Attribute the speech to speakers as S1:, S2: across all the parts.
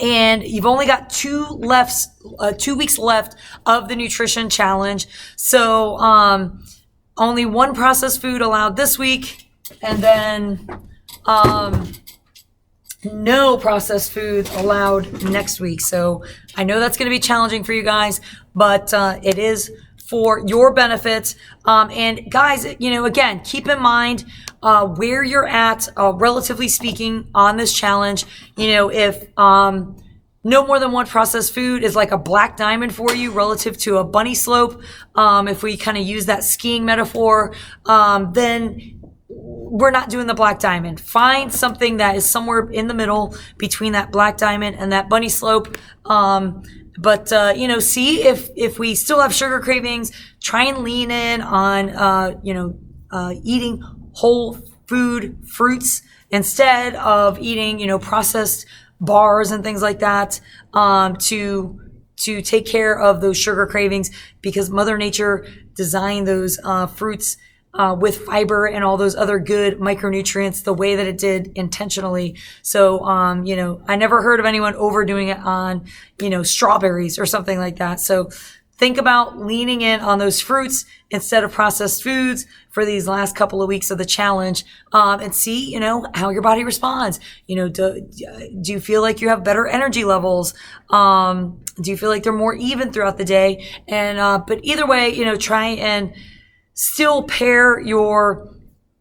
S1: And you've only got 2 weeks left of the nutrition challenge. So only one processed food allowed this week, and then no processed food allowed next week. So I know that's going to be challenging for you guys, but it is for your benefit. And guys, again, keep in mind where you're at, relatively speaking, on this challenge. If no more than one processed food is like a black diamond for you relative to a bunny slope, if we kind of use that skiing metaphor, then we're not doing the black diamond. Find something that is somewhere in the middle between that black diamond and that bunny slope. But see if we still have sugar cravings, try and lean in on, eating whole food fruits instead of eating, processed bars and things like that, to take care of those sugar cravings, because Mother Nature designed those fruits with fiber and all those other good micronutrients the way that it did intentionally. So, I never heard of anyone overdoing it on, strawberries or something like that. So think about leaning in on those fruits instead of processed foods for these last couple of weeks of the challenge, and see, how your body responds. Do you feel like you have better energy levels? Do you feel like they're more even throughout the day? And, but either way, try and still pair your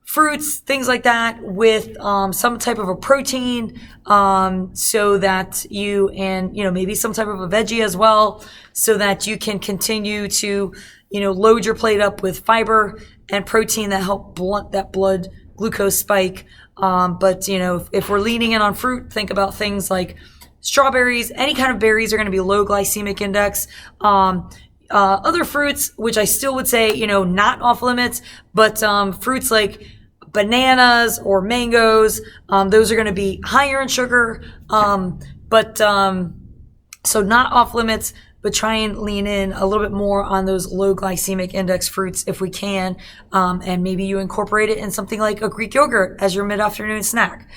S1: fruits, things like that, with some type of a protein, so that and maybe some type of a veggie as well, so that you can continue to load your plate up with fiber and protein that help blunt that blood glucose spike. But if we're leaning in on fruit, think about things like strawberries. Any kind of berries are going to be low glycemic index. Other fruits, which I still would say, not off limits, but fruits like bananas or mangoes, those are going to be higher in sugar. So not off limits, but try and lean in a little bit more on those low glycemic index fruits if we can. And maybe you incorporate it in something like a Greek yogurt as your mid-afternoon snack.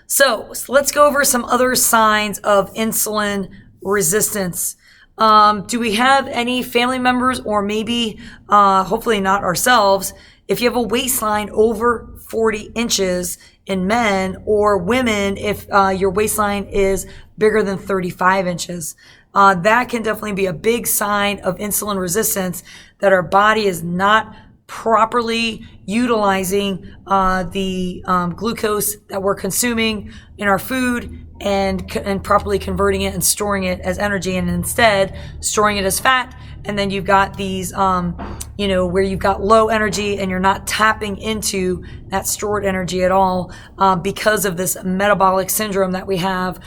S1: So let's go over some other signs of insulin resistance. Do we have any family members, or maybe, hopefully not ourselves, if you have a waistline over 40 inches in men, or women, if your waistline is bigger than 35 inches? That can definitely be a big sign of insulin resistance, that our body is not properly utilizing the glucose that we're consuming in our food, and properly converting it and storing it as energy, and instead storing it as fat. And then you've got these, where you've got low energy and you're not tapping into that stored energy at all, because of this metabolic syndrome that we have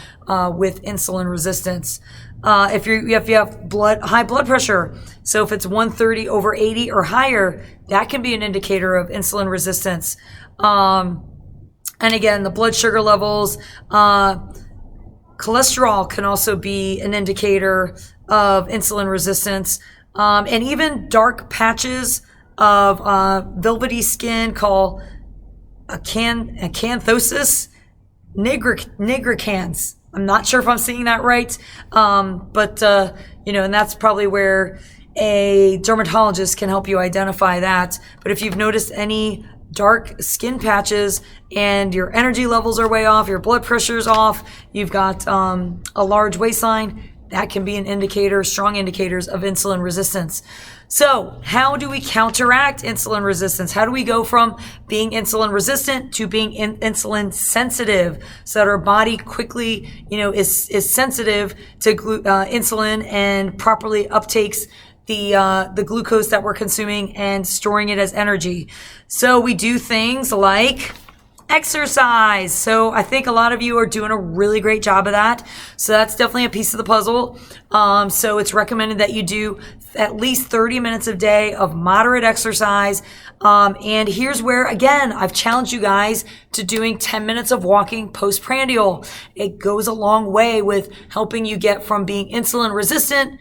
S1: with insulin resistance. If you have high blood pressure, so if it's 130 over 80 or higher, that can be an indicator of insulin resistance. And again, the blood sugar levels, cholesterol can also be an indicator of insulin resistance. And even dark patches of velvety skin called acanthosis nigricans. I'm not sure if I'm saying that right. But and that's probably where a dermatologist can help you identify that. But if you've noticed any dark skin patches and your energy levels are way off, your blood pressure's off, you've got a large waistline, that can be an indicator, strong indicators of insulin resistance. So how do we counteract insulin resistance? How do we go from being insulin resistant to being insulin sensitive, so that our body quickly, is sensitive to insulin and properly uptakes the glucose that we're consuming and storing it as energy? So we do things like exercise. So I think a lot of you are doing a really great job of that. So that's definitely a piece of the puzzle. So it's recommended that you do at least 30 minutes a day of moderate exercise. And here's where, again, I've challenged you guys to doing 10 minutes of walking postprandial. It goes a long way with helping you get from being insulin resistant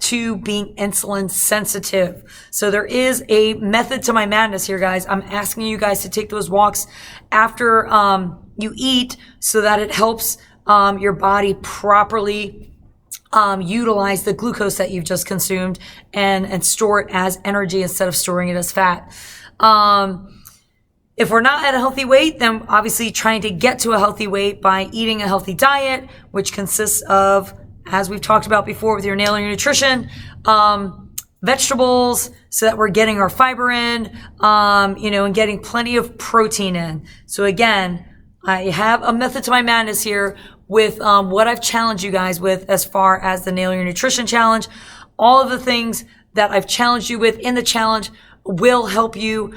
S1: to being insulin sensitive. So there is a method to my madness here, guys. I'm asking you guys to take those walks after, you eat so that it helps your body properly utilize the glucose that you've just consumed and store it as energy instead of storing it as fat. If we're not at a healthy weight, then obviously trying to get to a healthy weight by eating a healthy diet, which consists of, as we've talked about before with your nailing your nutrition, vegetables, so that we're getting our fiber in, and getting plenty of protein in. So again, I have a method to my madness here with what I've challenged you guys with as far as the Nailing Your Nutrition Challenge. All of the things that I've challenged you with in the challenge will help you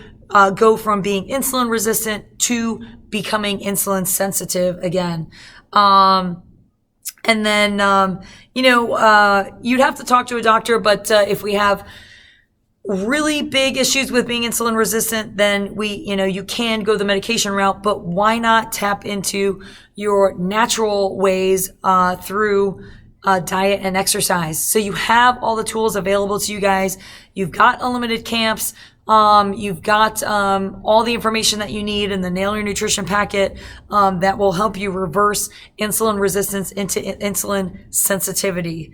S1: go from being insulin resistant to becoming insulin sensitive again. And then, you'd have to talk to a doctor, but if we have really big issues with being insulin resistant, then you can go the medication route, but why not tap into your natural ways through diet and exercise? So you have all the tools available to you guys. You've got unlimited camps. You've got all the information that you need in the Nail Your Nutrition packet that will help you reverse insulin resistance into insulin sensitivity.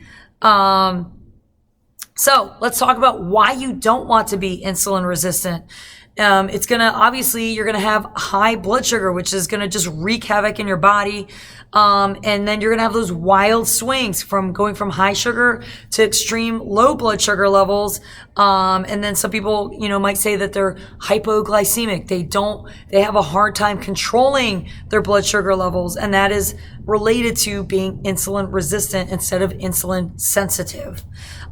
S1: So let's talk about why you don't want to be insulin resistant. It's obviously you're gonna have high blood sugar, which is gonna just wreak havoc in your body. And then you're gonna have those wild swings from going from high sugar to extreme low blood sugar levels. And then some people, might say that they're hypoglycemic. They have a hard time controlling their blood sugar levels. And that is related to being insulin resistant instead of insulin sensitive.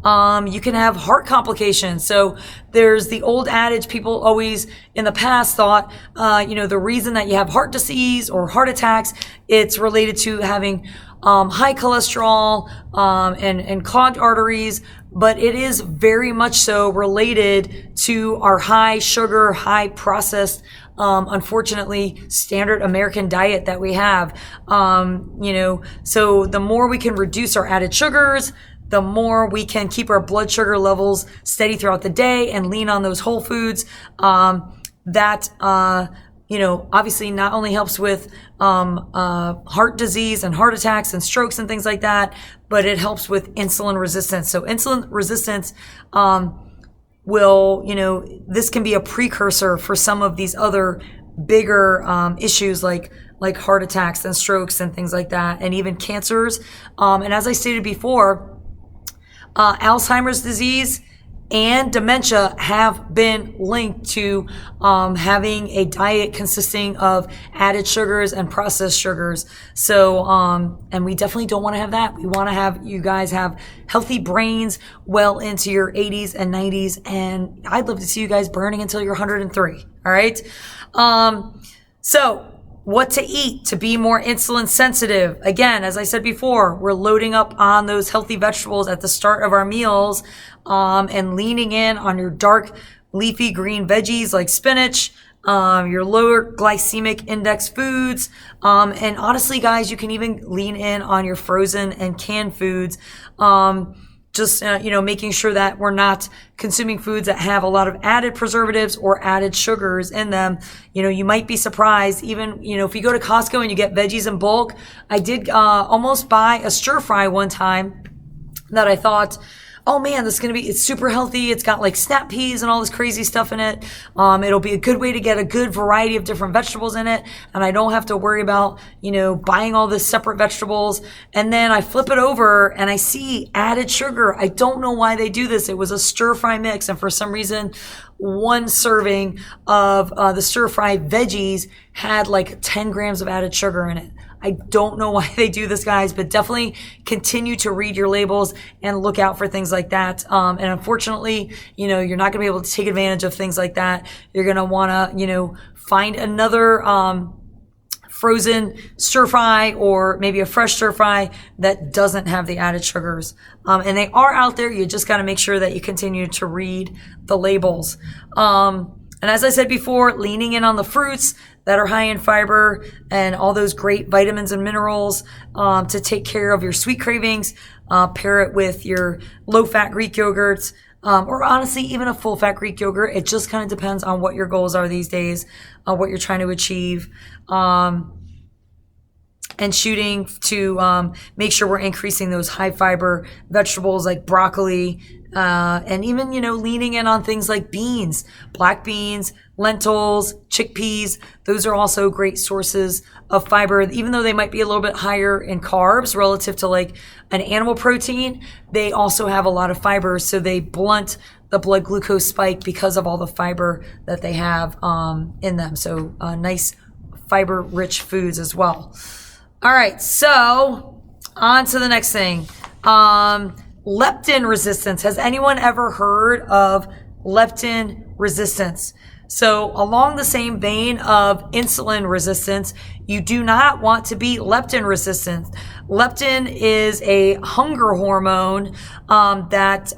S1: You can have heart complications. So there's the old adage people always in the past thought, the reason that you have heart disease or heart attacks, it's related to having high cholesterol and clogged arteries, but it is very much so related to our high sugar, high processed, unfortunately, standard American diet that we have. So the more we can reduce our added sugars, the more we can keep our blood sugar levels steady throughout the day and lean on those whole foods. That obviously not only helps with heart disease and heart attacks and strokes and things like that, but it helps with insulin resistance. So insulin resistance this can be a precursor for some of these other bigger issues like heart attacks and strokes and things like that, and even cancers. And as I stated before, Alzheimer's disease and dementia have been linked to having a diet consisting of added sugars and processed sugars. So, and we definitely don't want to have that. We want to have you guys have healthy brains well into your 80s and 90s. And I'd love to see you guys burning until you're 103. All right. So what to eat to be more insulin sensitive. Again, as I said before, we're loading up on those healthy vegetables at the start of our meals, and leaning in on your dark leafy green veggies like spinach, your lower glycemic index foods. And honestly, guys, you can even lean in on your frozen and canned foods. Making sure that we're not consuming foods that have a lot of added preservatives or added sugars in them. You might be surprised, even, if you go to Costco and you get veggies in bulk. I did almost buy a stir fry one time that I thought, oh man, it's super healthy. It's got like snap peas and all this crazy stuff in it. It'll be a good way to get a good variety of different vegetables in it. And I don't have to worry about, buying all this separate vegetables. And then I flip it over and I see added sugar. I don't know why they do this. It was a stir fry mix. And for some reason, one serving of the stir fry veggies had like 10 grams of added sugar in it. I don't know why they do this, guys, but definitely continue to read your labels and look out for things like that. And unfortunately, you're not going to be able to take advantage of things like that. You're going to want to, find another frozen stir fry or maybe a fresh stir fry that doesn't have the added sugars. And they are out there. You just got to make sure that you continue to read the labels. And as I said before, leaning in on the fruits that are high in fiber and all those great vitamins and minerals to take care of your sweet cravings. Pair it with your low-fat Greek yogurts, or honestly, even a full-fat Greek yogurt. It just kind of depends on what your goals are these days, what you're trying to achieve. and shooting to make sure we're increasing those high fiber vegetables like broccoli, and even, leaning in on things like beans, black beans, lentils, chickpeas. Those are also great sources of fiber. Even though they might be a little bit higher in carbs relative to like an animal protein, they also have a lot of fiber, so they blunt the blood glucose spike because of all the fiber that they have in them. So nice fiber-rich foods as well. All right, so on to the next thing. Leptin resistance. Has anyone ever heard of leptin resistance? So along the same vein of insulin resistance, you do not want to be leptin resistant. Leptin is a hunger hormone that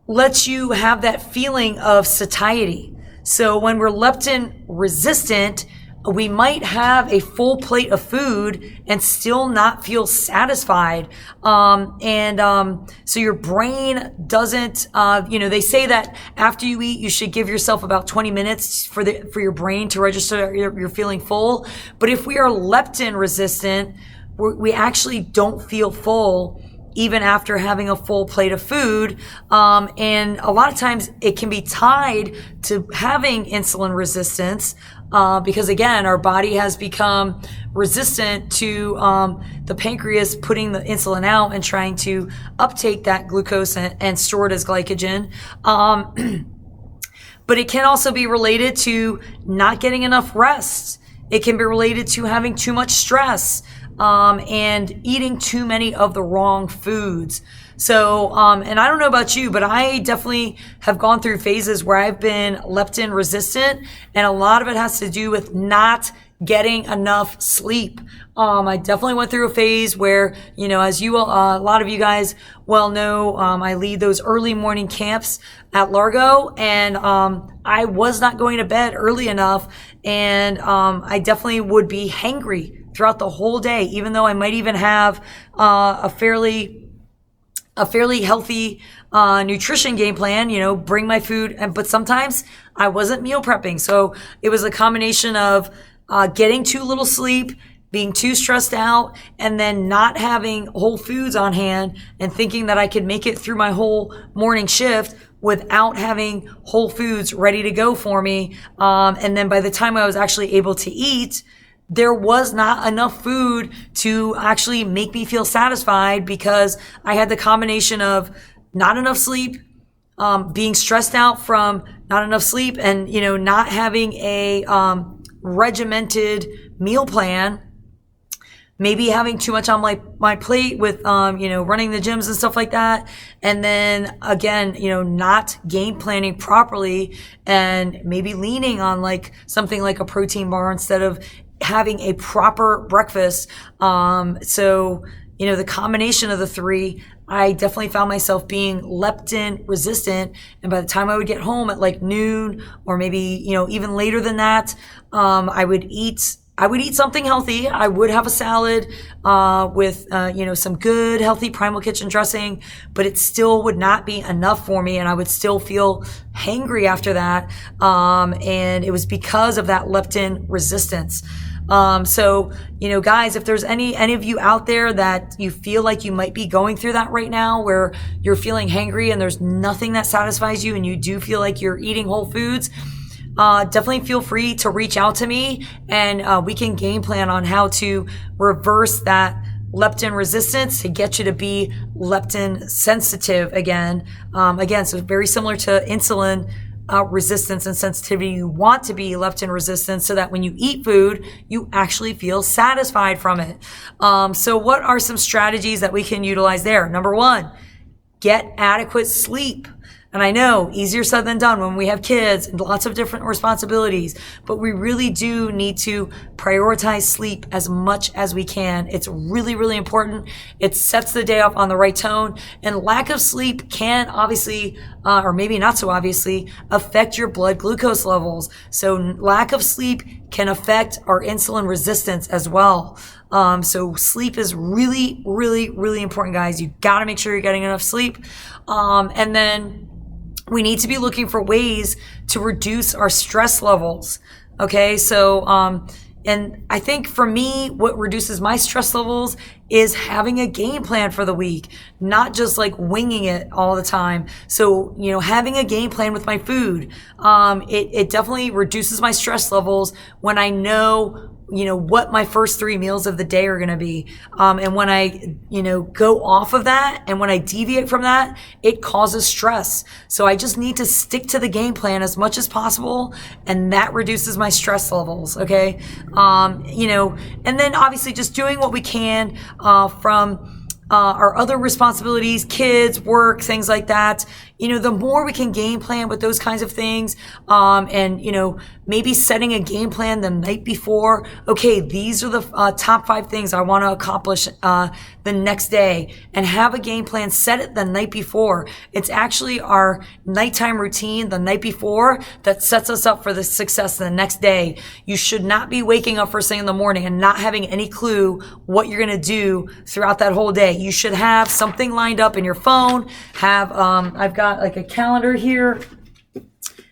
S1: lets you have that feeling of satiety. So when we're leptin resistant, we might have a full plate of food and still not feel satisfied. So your brain doesn't, they say that after you eat, you should give yourself about 20 minutes for your brain to register you're feeling full. But if we are leptin resistant, we actually don't feel full even after having a full plate of food. And a lot of times it can be tied to having insulin resistance, because again, our body has become resistant to the pancreas putting the insulin out and trying to uptake that glucose and store it as glycogen. But it can also be related to not getting enough rest. It can be related to having too much stress, and eating too many of the wrong foods. So, and I don't know about you, but I definitely have gone through phases where I've been leptin resistant, and a lot of it has to do with not getting enough sleep. I definitely went through a phase where, as a lot of you guys well know, I lead those early morning camps at Largo, and I was not going to bed early enough, and I definitely would be hangry throughout the whole day, even though I might even have a fairly healthy nutrition game plan, bring my food, but sometimes I wasn't meal prepping. So it was a combination of getting too little sleep, being too stressed out, and then not having whole foods on hand and thinking that I could make it through my whole morning shift without having whole foods ready to go for me. And then by the time I was actually able to eat, there was not enough food to actually make me feel satisfied, because I had the combination of not enough sleep, being stressed out from not enough sleep, and, not having a regimented meal plan, maybe having too much on my plate with, running the gyms and stuff like that. And then again, not game planning properly, and maybe leaning on like something like a protein bar instead of having a proper breakfast. So, the combination of the three, I definitely found myself being leptin resistant. And by the time I would get home at like noon, or maybe, even later than that, I would eat something healthy. I would have a salad with some good healthy Primal Kitchen dressing, but it still would not be enough for me, and I would still feel hangry after that. And it was because of that leptin resistance. So, guys, if there's any of you out there that you feel like you might be going through that right now, where you're feeling hangry and there's nothing that satisfies you, and you do feel like you're eating whole foods, definitely feel free to reach out to me, and we can game plan on how to reverse that leptin resistance to get you to be leptin sensitive again. So very similar to insulin resistance and sensitivity. You want to be leptin resistant so that when you eat food, you actually feel satisfied from it. So what are some strategies that we can utilize there? Number one, get adequate sleep. And I know, easier said than done when we have kids and lots of different responsibilities, but we really do need to prioritize sleep as much as we can. It's really, really important. It sets the day off on the right tone, and lack of sleep can obviously, or maybe not so obviously, affect your blood glucose levels. So lack of sleep can affect our insulin resistance as well. So sleep is really, really, really important, guys. You gotta make sure you're getting enough sleep. And then we need to be looking for ways to reduce our stress levels. Okay, so And I think for me, what reduces my stress levels is having a game plan for the week, not just like winging it all the time. So, having a game plan with my food, it definitely reduces my stress levels when I know what my first 3 meals of the day are going to be. And when I, go off of that and when I deviate from that, it causes stress. So I just need to stick to the game plan as much as possible. And that reduces my stress levels. Okay. And then obviously just doing what we can, from, our other responsibilities, kids, work, things like that. The more we can game plan with those kinds of things, and maybe setting a game plan the night before. Okay, these are the top 5 things I want to accomplish the next day, and have a game plan. Set it the night before. It's actually our nighttime routine the night before that sets us up for the success the next day. You should not be waking up first thing in the morning and not having any clue what you're going to do throughout that whole day. You should have something lined up in your phone. I've got like a calendar here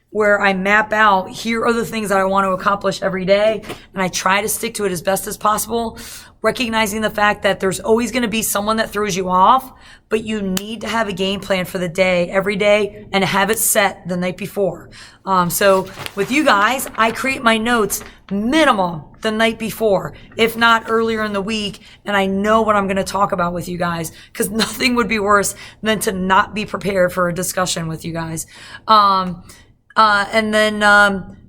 S1: where I map out, here are the things that I want to accomplish every day, and I try to stick to it as best as possible, recognizing the fact that there's always going to be someone that throws you off, but you need to have a game plan for the day, every day, and have it set the night before. So with you guys, I create my notes minimum the night before, if not earlier in the week, and I know what I'm going to talk about with you guys, because nothing would be worse than to not be prepared for a discussion with you guys.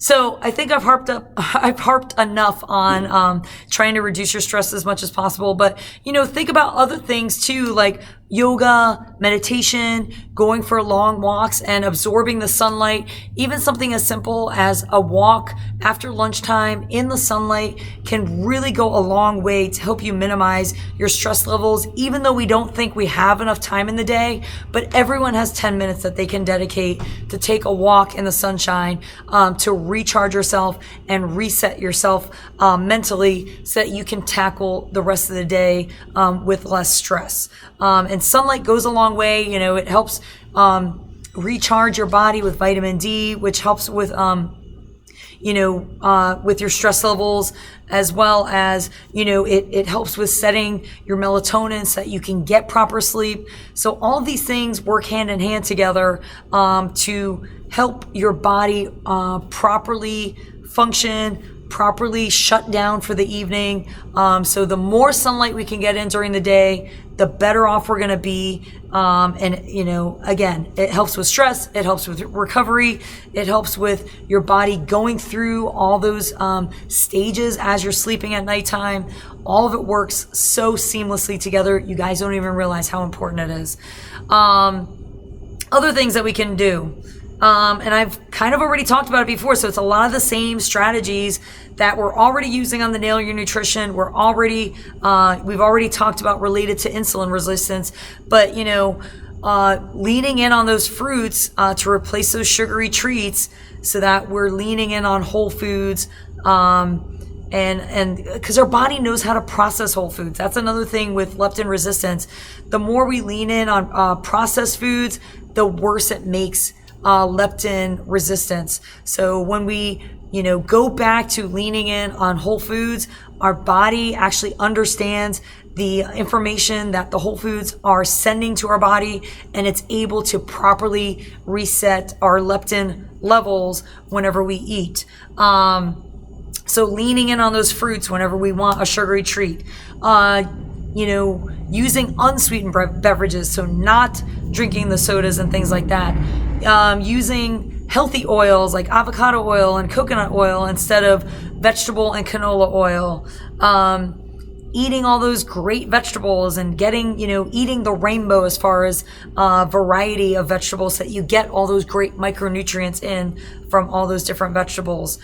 S1: So I think I've harped enough on trying to reduce your stress as much as possible. But think about other things too, like yoga, meditation, going for long walks and absorbing the sunlight. Even something as simple as a walk after lunchtime in the sunlight can really go a long way to help you minimize your stress levels, even though we don't think we have enough time in the day. But everyone has 10 minutes that they can dedicate to take a walk in the sunshine, to recharge yourself and reset yourself mentally, so that you can tackle the rest of the day with less stress. And sunlight goes a long way. It helps recharge your body with vitamin D, which helps with with your stress levels, as well as, it helps with setting your melatonin so that you can get proper sleep. So all of these things work hand in hand together to help your body properly function, properly shut down for the evening. So the more sunlight we can get in during the day, the better off we're going to be. Again, it helps with stress. It helps with recovery. It helps with your body going through all those stages as you're sleeping at nighttime. All of it works so seamlessly together. You guys don't even realize how important it is. Other things that we can do. And I've kind of already talked about it before, so it's a lot of the same strategies that we're already using on the Nail Your Nutrition. We've already talked about related to insulin resistance, but leaning in on those fruits to replace those sugary treats, so that we're leaning in on whole foods, and because our body knows how to process whole foods. That's another thing with leptin resistance. The more we lean in on processed foods, the worse it makes leptin resistance. So when we, go back to leaning in on whole foods, our body actually understands the information that the whole foods are sending to our body, and it's able to properly reset our leptin levels whenever we eat. So leaning in on those fruits whenever we want a sugary treat. Using unsweetened beverages, so not drinking the sodas and things like that. Using healthy oils like avocado oil and coconut oil instead of vegetable and canola oil. Eating all those great vegetables and eating the rainbow as far as variety of vegetables, so that you get all those great micronutrients in from all those different vegetables.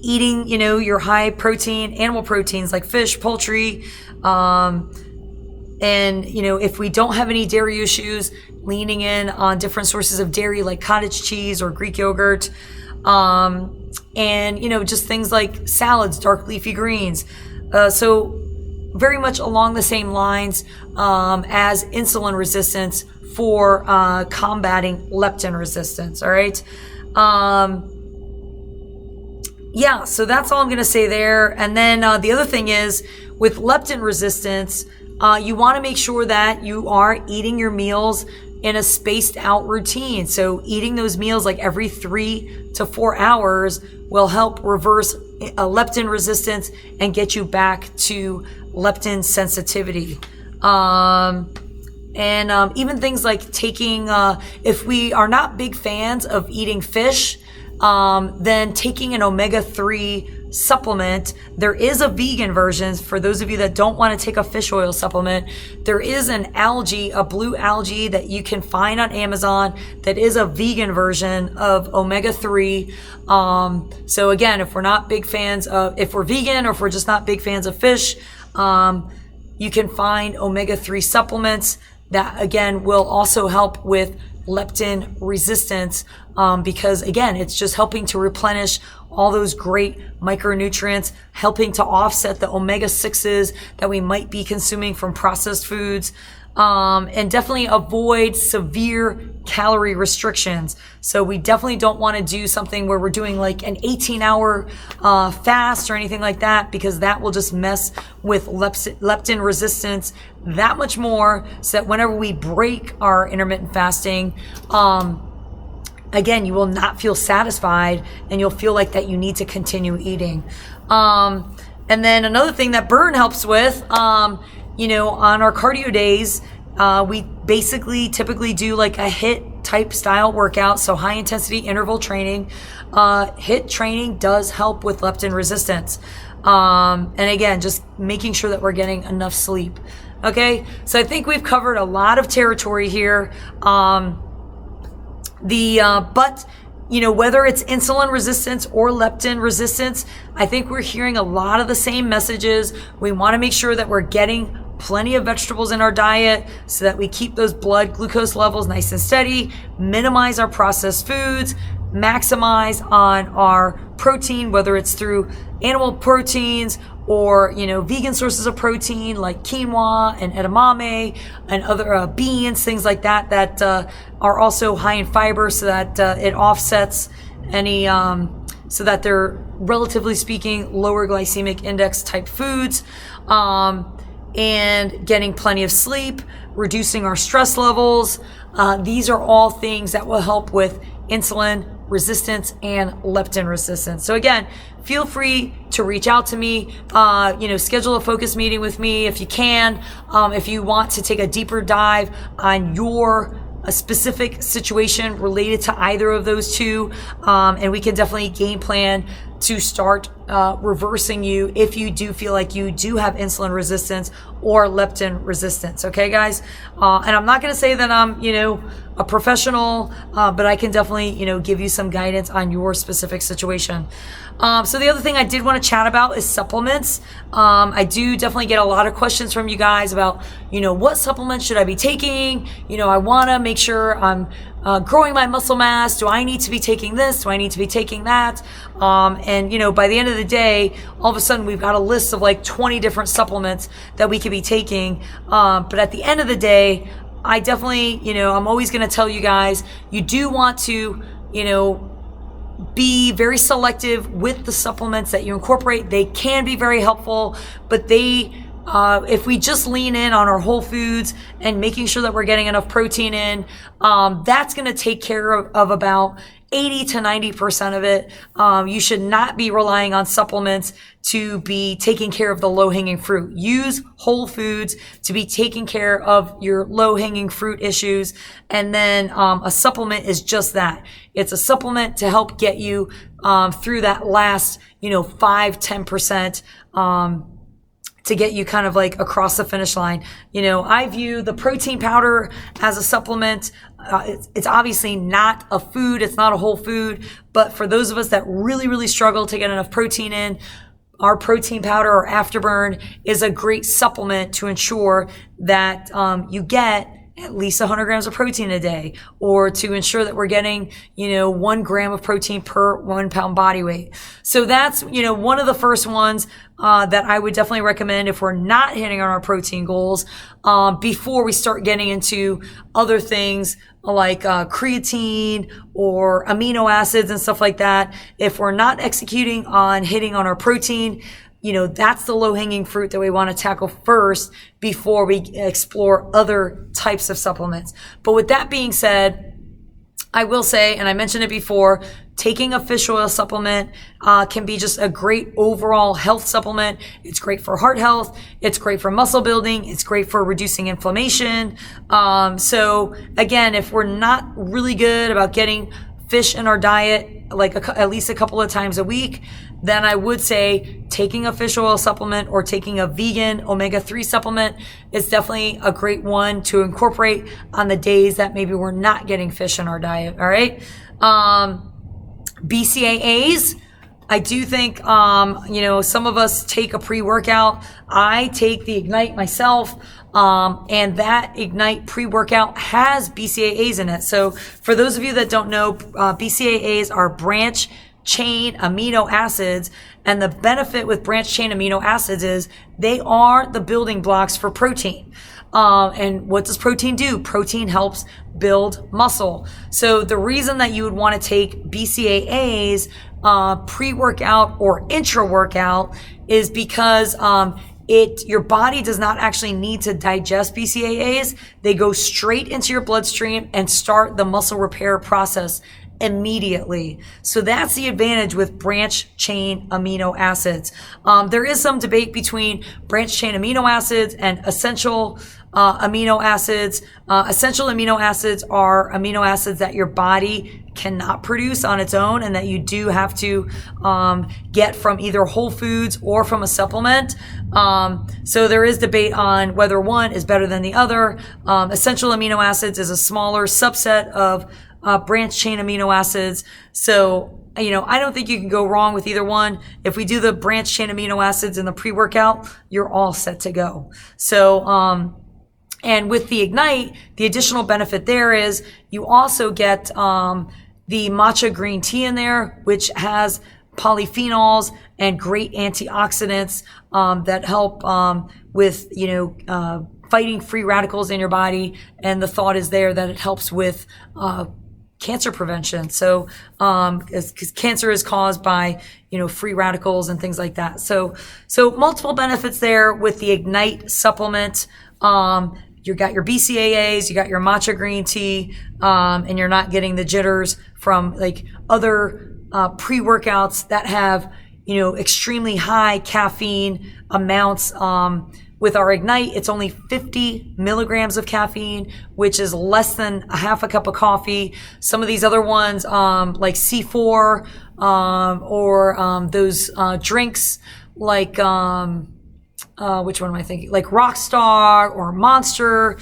S1: Eating, your high protein animal proteins like fish, poultry, and, if we don't have any dairy issues, leaning in on different sources of dairy like cottage cheese or Greek yogurt, and, just things like salads, dark leafy greens. So very much along the same lines as insulin resistance for combating leptin resistance, all right? Yeah, so that's all I'm going to say there. And then the other thing is with leptin resistance, you want to make sure that you are eating your meals in a spaced out routine. So eating those meals like every 3 to 4 hours will help reverse leptin resistance and get you back to leptin sensitivity. Even things like taking, if we are not big fans of eating fish, then taking an omega-3 supplement. There is a vegan version for those of you that don't want to take a fish oil supplement. There is an algae, a blue algae that you can find on Amazon that is a vegan version of omega-3. So again, if we're not big fans of, if we're vegan or if we're just not big fans of fish, you can find omega-3 supplements that again will also help with leptin resistance, because again, it's just helping to replenish all those great micronutrients, helping to offset the omega-6s that we might be consuming from processed foods, and definitely avoid severe calorie restrictions. So we definitely don't want to do something where we're doing like an 18-hour fast or anything like that, because that will just mess with leptin resistance that much more, so that whenever we break our intermittent fasting, again, you will not feel satisfied and you'll feel like that you need to continue eating. And then another thing that burn helps with, on our cardio days, we basically typically do like a HIIT type style workout. So high intensity interval training. HIIT training does help with leptin resistance. And again, just making sure that we're getting enough sleep. Okay. So I think we've covered a lot of territory here. But whether it's insulin resistance or leptin resistance, I think we're hearing a lot of the same messages. We want to make sure that we're getting plenty of vegetables in our diet so that we keep those blood glucose levels nice and steady, minimize our processed foods, maximize on our protein, whether it's through animal proteins or, vegan sources of protein like quinoa and edamame and other beans, things like that, that are also high in fiber, so that it offsets any, so that they're, relatively speaking, lower glycemic index type foods, and getting plenty of sleep, reducing our stress levels. These are all things that will help with insulin resistance and leptin resistance. So again, feel free to reach out to me, schedule a focus meeting with me if you can, if you want to take a deeper dive on a specific situation related to either of those two, and we can definitely game plan to start reversing you if you do feel like you do have insulin resistance or leptin resistance. Okay, guys? And I'm not going to say that I'm, a professional, but I can definitely, give you some guidance on your specific situation. So the other thing I did want to chat about is supplements. I do definitely get a lot of questions from you guys about, what supplements should I be taking? I want to make sure I'm growing my muscle mass. Do I need to be taking this? Do I need to be taking that? And by the end of the day, all of a sudden we've got a list of like 20 different supplements that we could be taking. But at the end of the day, I definitely, I'm always going to tell you guys, you do want to, be very selective with the supplements that you incorporate. They can be very helpful, but if we just lean in on our whole foods and making sure that we're getting enough protein in, that's going to take care of about 80 to 90% of it. You should not be relying on supplements to be taking care of the low-hanging fruit. Use whole foods to be taking care of your low-hanging fruit issues. And then a supplement is just that. It's a supplement to help get you through that last, 5-10%, to get you kind of like across the finish line. I view the protein powder as a supplement. It's obviously not a food. It's not a whole food. But for those of us that really, really struggle to get enough protein in, our protein powder or afterburn is a great supplement to ensure that you get at least 100 grams of protein a day, or to ensure that we're getting, 1 gram of protein per 1 pound body weight. So that's, one of the first ones that I would definitely recommend if we're not hitting on our protein goals, before we start getting into other things like creatine or amino acids and stuff like that. If we're not executing on hitting on our protein, that's the low-hanging fruit that we want to tackle first before we explore other types of supplements. But with that being said, I will say, and I mentioned it before, taking a fish oil supplement can be just a great overall health supplement. It's great for heart health. It's great for muscle building. It's great for reducing inflammation. So again, if we're not really good about getting fish in our diet, like at least a couple of times a week, then I would say taking a fish oil supplement or taking a vegan omega-3 supplement is definitely a great one to incorporate on the days that maybe we're not getting fish in our diet. All right. BCAAs. I do think, some of us take a pre-workout. I take the Ignite myself. And that Ignite pre-workout has BCAAs in it. So for those of you that don't know, BCAAs are branch chain amino acids. And the benefit with branch chain amino acids is they are the building blocks for protein. And what does protein do? Protein helps build muscle. So the reason that you would want to take BCAAs pre-workout or intra-workout is because your body does not actually need to digest BCAAs. They go straight into your bloodstream and start the muscle repair process immediately. So that's the advantage with branch chain amino acids. There is some debate between branch chain amino acids and essential amino acids. Essential amino acids are amino acids that your body cannot produce on its own and that you do have to get from either whole foods or from a supplement. So there is debate on whether one is better than the other. Essential amino acids is a smaller subset of branch chain amino acids. So, I don't think you can go wrong with either one. If we do the branch chain amino acids in the pre-workout, you're all set to go. So, and with the Ignite, the additional benefit there is you also get the matcha green tea in there, which has polyphenols and great antioxidants that help with, fighting free radicals in your body. And the thought is there that it helps with cancer prevention. So, because cancer is caused by, free radicals and things like that. So multiple benefits there with the Ignite supplement. You got your BCAAs, you got your matcha green tea, and you're not getting the jitters from like other pre-workouts that have, extremely high caffeine amounts. With our Ignite, it's only 50 milligrams of caffeine, which is less than a half a cup of coffee. Some of these other ones, like C4, or those drinks like, which one am I thinking? Like Rockstar or Monster,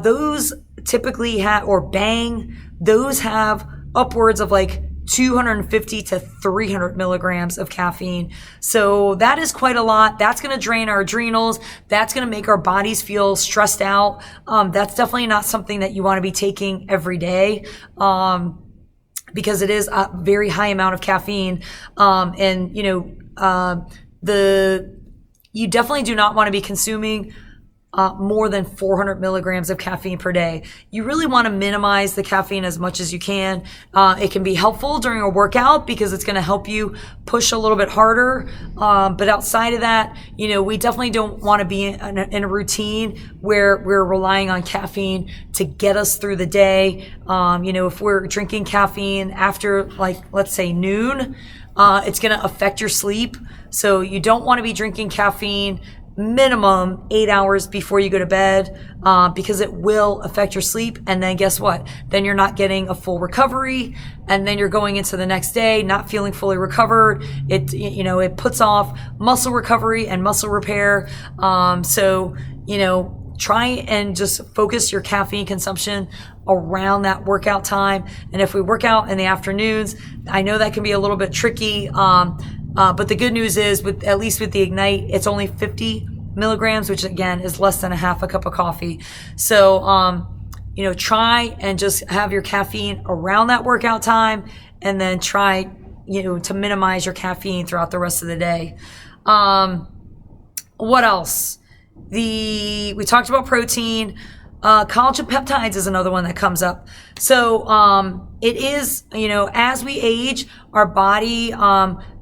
S1: those typically have, or Bang, those have upwards of like 250 to 300 milligrams of caffeine. So that is quite a lot. That's going to drain our adrenals. That's going to make our bodies feel stressed out. That's definitely not something that you want to be taking every day. Because it is a very high amount of caffeine. You definitely do not want to be consuming more than 400 milligrams of caffeine per day. You really want to minimize the caffeine as much as you can. It can be helpful during a workout because it's going to help you push a little bit harder. But outside of that, we definitely don't want to be in a routine where we're relying on caffeine to get us through the day. If we're drinking caffeine after, like, let's say noon, it's going to affect your sleep. So you don't want to be drinking caffeine minimum 8 hours before you go to bed, because it will affect your sleep. And then guess what? Then you're not getting a full recovery. And then you're going into the next day not feeling fully recovered. It puts off muscle recovery and muscle repair. Try and just focus your caffeine consumption around that workout time. And if we work out in the afternoons, I know that can be a little bit tricky. But the good news is, at least with the Ignite, it's only 50 milligrams, which again is less than a half a cup of coffee. So try and just have your caffeine around that workout time, and then try, to minimize your caffeine throughout the rest of the day. What else? We talked about protein. Collagen peptides is another one that comes up. So it is, as we age, our body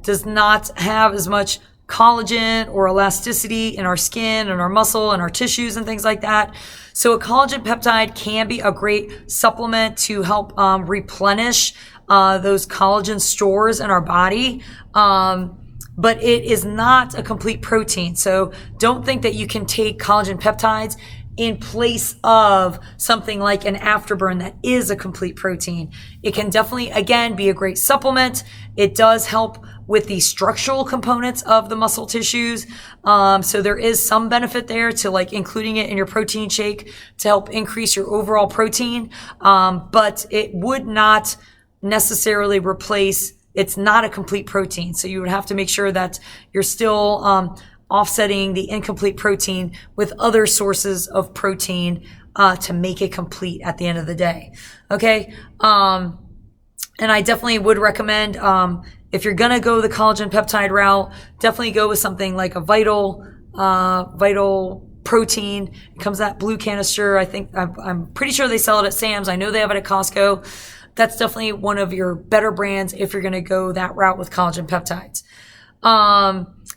S1: does not have as much collagen or elasticity in our skin and our muscle and our tissues and things like that. So a collagen peptide can be a great supplement to help replenish those collagen stores in our body. But it is not a complete protein. So don't think that you can take collagen peptides in place of something like an afterburn that is a complete protein. It can definitely, again, be a great supplement. It does help with the structural components of the muscle tissues. So there is some benefit there to including it in your protein shake to help increase your overall protein. But it would not necessarily replace, it's not a complete protein. So you would have to make sure that you're still offsetting the incomplete protein with other sources of protein to make it complete at the end of the day. Okay. And I definitely would recommend, if you're going to go the collagen peptide route, definitely go with something like a vital protein. It comes that blue canister. I'm pretty sure they sell it at Sam's. I know they have it at Costco. That's definitely one of your better brands if you're going to go that route with collagen peptides.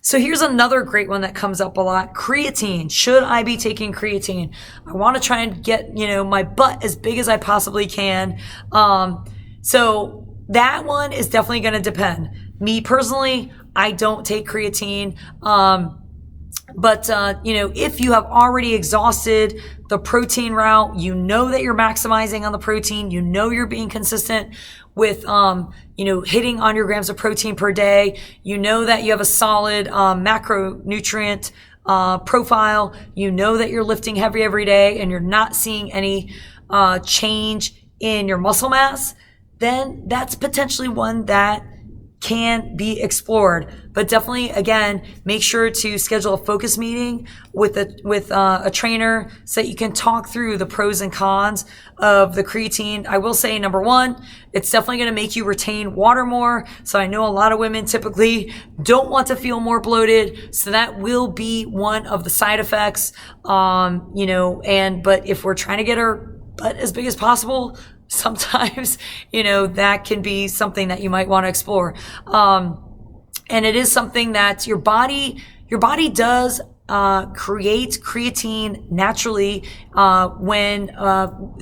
S1: So here's another great one that comes up a lot. Creatine. Should I be taking creatine? I want to try and get, my butt as big as I possibly can. So that one is definitely going to depend. Me personally, I don't take creatine. But if you have already exhausted the protein route, that you're maximizing on the protein, you're being consistent with, hitting on your grams of protein per day, that you have a solid macronutrient profile, that you're lifting heavy every day and you're not seeing any change in your muscle mass, then that's potentially one that can be explored. But definitely, again, make sure to schedule a focus meeting with a trainer so that you can talk through the pros and cons of the creatine. I will say, number one, it's definitely going to make you retain water more. So I know a lot of women typically don't want to feel more bloated. So that will be one of the side effects. But if we're trying to get our butt as big as possible, sometimes, that can be something that you might want to explore. And it is something that your body does create creatine naturally when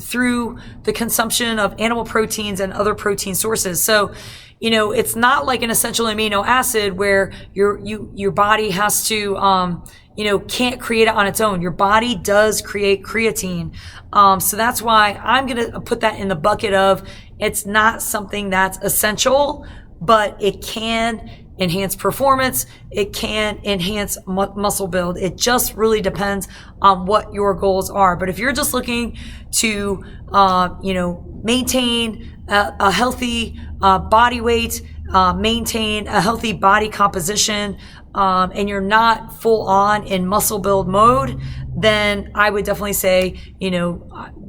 S1: through the consumption of animal proteins and other protein sources. So, it's not like an essential amino acid where your body has to can't create it on its own. Your body does create creatine. So that's why I'm going to put that in the bucket of, it's not something that's essential, but it can enhance performance. It can enhance muscle build. It just really depends on what your goals are. But if you're just looking to, maintain a healthy body weight, maintain a healthy body composition, and you're not full on in muscle build mode, then I would definitely say,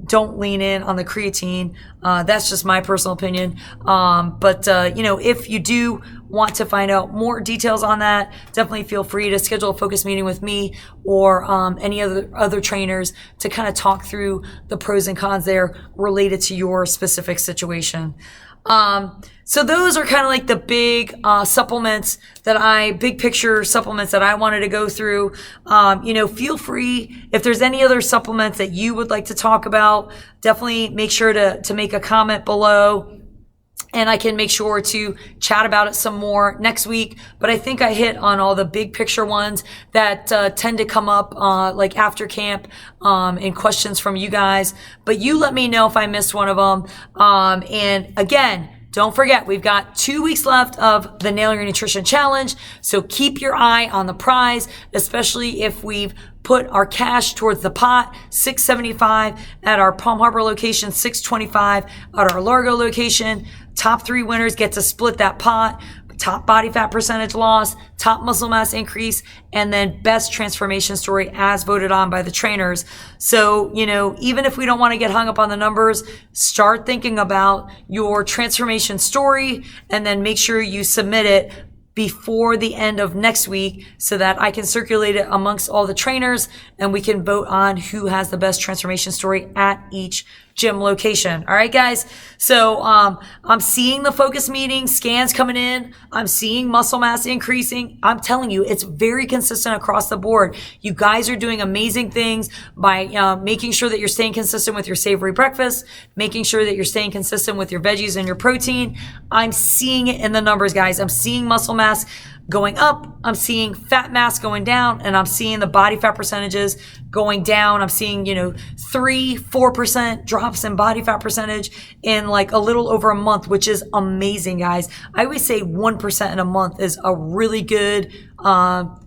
S1: don't lean in on the creatine. That's just my personal opinion. But if you do want to find out more details on that, definitely feel free to schedule a focus meeting with me or any other trainers to kind of talk through the pros and cons there related to your specific situation. So those are kind of like the big big picture supplements that I wanted to go through. Feel free, if there's any other supplements that you would like to talk about, definitely make sure to make a comment below, and I can make sure to chat about it some more next week. But I think I hit on all the big picture ones that tend to come up like after camp in questions from you guys. But you let me know if I missed one of them. And again, don't forget, we've got 2 weeks left of the Nail Your Nutrition Challenge. So keep your eye on the prize, especially if we've put our cash towards the pot, $675 at our Palm Harbor location, $625 at our Largo location. Top 3 winners get to split that pot top body fat percentage loss, top muscle mass increase, and then best transformation story as voted on by the trainers. So, even if we don't want to get hung up on the numbers, start thinking about your transformation story and then make sure you submit it before the end of next week so that I can circulate it amongst all the trainers and we can vote on who has the best transformation story at each gym location. All right, guys. So, I'm seeing the focus meeting scans coming in. I'm seeing muscle mass increasing. I'm telling you, it's very consistent across the board. You guys are doing amazing things by making sure that you're staying consistent with your savory breakfast, making sure that you're staying consistent with your veggies and your protein. I'm seeing it in the numbers, guys. I'm seeing muscle mass going up, I'm seeing fat mass going down, and I'm seeing the body fat percentages going down. I'm seeing, 3-4% drops in body fat percentage in like a little over a month, which is amazing, guys. I always say 1% in a month is a really good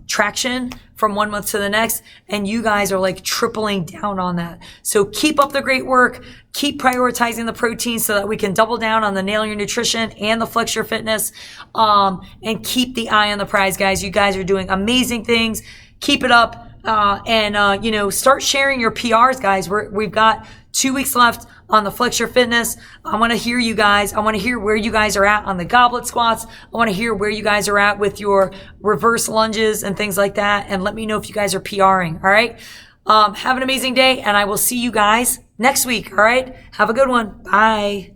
S1: traction from one month to the next, and you guys are like tripling down on that. So keep up the great work. Keep prioritizing the protein so that we can double down on the Nail Your Nutrition and the Flex Your Fitness, and keep the eye on the prize, guys. You guys are doing amazing things. Keep it up. And start sharing your PRs, guys. We've got 2 weeks left on the Flex Your Fitness. I want to hear you guys. I want to hear where you guys are at on the goblet squats. I want to hear where you guys are at with your reverse lunges and things like that. And let me know if you guys are PRing. All right. Have an amazing day, and I will see you guys next week. All right. Have a good one. Bye.